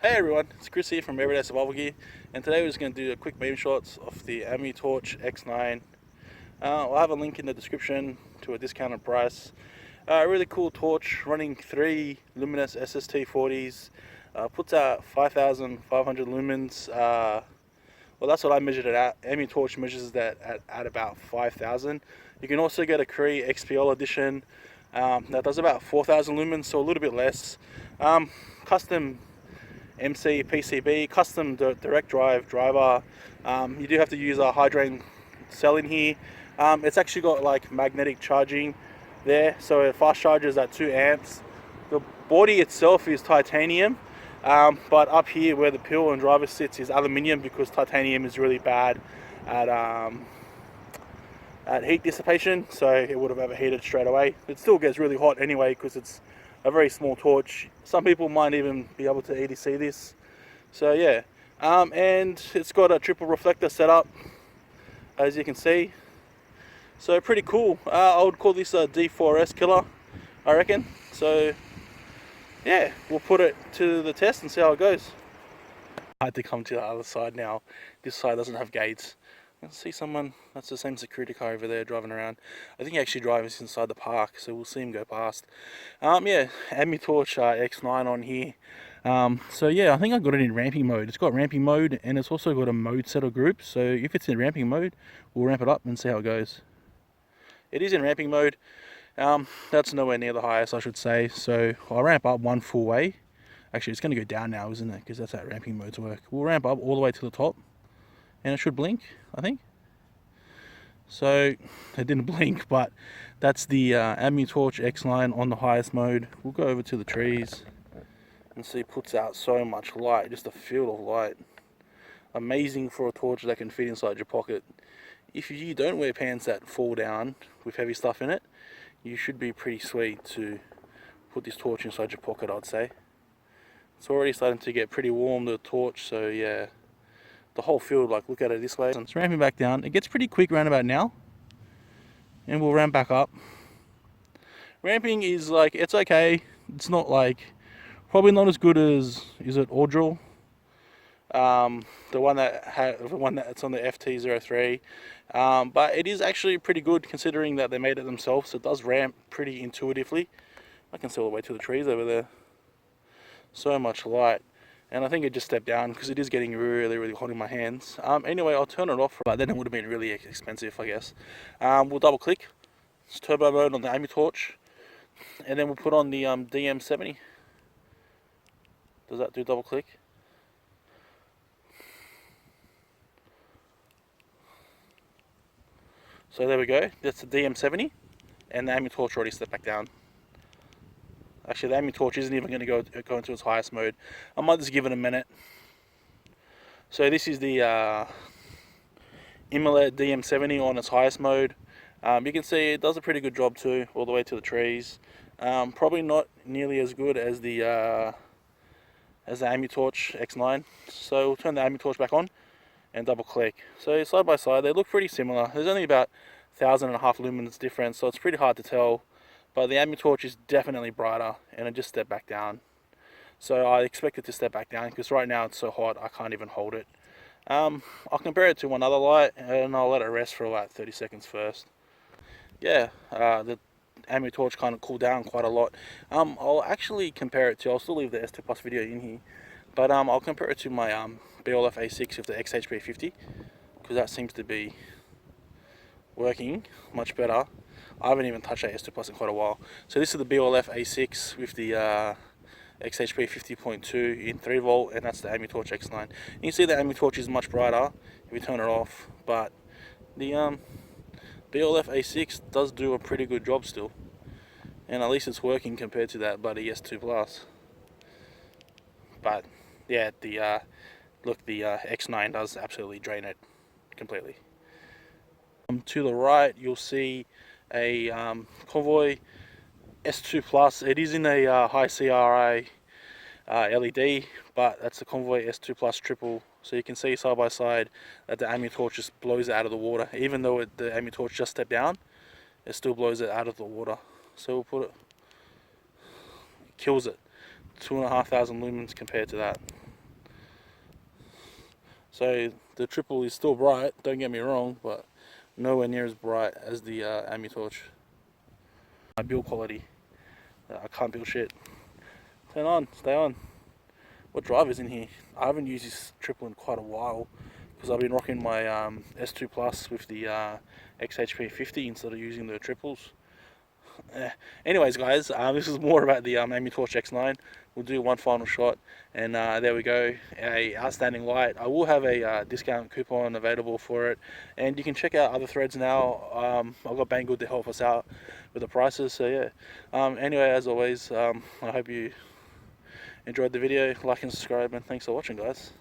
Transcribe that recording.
Hey everyone, it's Chris here from Everyday Survival Gear, and today we're just going to do a quick beam shots of the Amutorch X9. I'll have a link in the description to a discounted price. A really cool torch running 3 Luminus SST-40s, puts out 5,500 lumens. Well, that's what I measured it at. Amutorch measures that at about 5,000. You can also get a Cree XPL edition that does about 4,000 lumens, so a little bit less. Custom MC PCB, custom direct drive driver. You do have to use a hydrating cell in here. It's actually got like magnetic charging there, so it fast charges at 2 amps. The body itself is titanium, but up here where the pill and driver sits is aluminium, because titanium is really bad at heat dissipation, so it would have overheated straight away. It still gets really hot anyway because it's a very small torch. Some people might even be able to EDC this. So yeah, and it's got a triple reflector setup, as you can see. So pretty cool. I would call this a D4S killer, I reckon. So yeah, we'll put it to the test and see how it goes. I had to come to the other side now. This side doesn't have gates. I can see someone, that's the same security car over there driving around. I think he actually drives inside the park, so we'll see him go past. Yeah, Amutorch X9 on here. So yeah, I think I got it in ramping mode. It's got ramping mode, and it's also got a mode set of groups. So if it's in ramping mode, we'll ramp it up and see how it goes. It is in ramping mode. That's nowhere near the highest, I should say. So I'll ramp up one full way. Actually, it's going to go down now, isn't it? Because that's how ramping modes work. We'll ramp up all the way to the top, and it should blink, I think. So it didn't blink, but that's the Amutorch X9 on the highest mode. We'll go over to the trees and see, puts out so much light, just a field of light. Amazing for a torch that can fit inside your pocket. If you don't wear pants that fall down with heavy stuff in it, you should be pretty sweet to put this torch inside your pocket, I'd say. It's already starting to get pretty warm, the torch, so yeah. The whole field, like, look at it this way. It's ramping back down. It gets pretty quick round about now, and we'll ramp back up. Ramping is like, it's okay. It's not like, probably not as good as, is it Audril? The one that's on the FT03, but it is actually pretty good considering that they made it themselves. So it does ramp pretty intuitively. I can see all the way to the trees over there. So much light. And I think it just stepped down because it is getting really hot in my hands. Anyway, I'll turn it off, but then it would have been really expensive, I guess. We'll double click. It's turbo mode on the Amutorch, and then we'll put on the DM70. Does that do double click? So there we go. That's the DM70, and the Amutorch already stepped back down. Actually, the Amutorch isn't even going to go into its highest mode. I might just give it a minute. So this is the Immolate DM70 on its highest mode. You can see it does a pretty good job too, all the way to the trees. Probably not nearly as good as the Amutorch X9. So we'll turn the Amutorch back on and double click. So side by side, they look pretty similar. There's only about 1,500 lumens difference, so it's pretty hard to tell. But the Amutorch is definitely brighter, and it just stepped back down. So I expect it to step back down because right now it's so hot I can't even hold it. I'll compare it to one other light, and I'll let it rest for about 30 seconds first. Yeah, the Amutorch kind of cooled down quite a lot. I'll actually compare it to, I'll still leave the S2 Plus video in here, but I'll compare it to my BLF A6 with the XHP50, because that seems to be working much better. I haven't even touched that S2 Plus in quite a while. So this is the BLF A6 with the XHP 50.2 in 3 volt, and that's the Amutorch X9. And you see the Amutorch is much brighter if you turn it off, but the BLF A6 does do a pretty good job still. And at least it's working compared to that bloody S2 Plus. But yeah, the X9 does absolutely drain it completely. To the right, you'll see a Convoy S2 Plus. It is in a high CRI LED, but that's the Convoy S2 Plus triple. So you can see side by side that the Amutorch just blows it out of the water. Even though the Amutorch just stepped down, it still blows it out of the water. So we'll put it, kills it. 2,500 lumens compared to that. So the triple is still bright, don't get me wrong, but nowhere near as bright as the Amutorch. My build quality, I can't build shit. Turn on, stay on. What driver's in here? I haven't used this triple in quite a while because I've been rocking my S2 Plus with the XHP50 instead of using the triples. Anyways guys, this is more about the Amutorch X9. We'll do one final shot, and there we go, a outstanding light. I will have a discount coupon available for it, and you can check out other threads now. I've got Banggood to help us out with the prices, so yeah. Anyway, as always, I hope you enjoyed the video. Like and subscribe, and thanks for watching guys.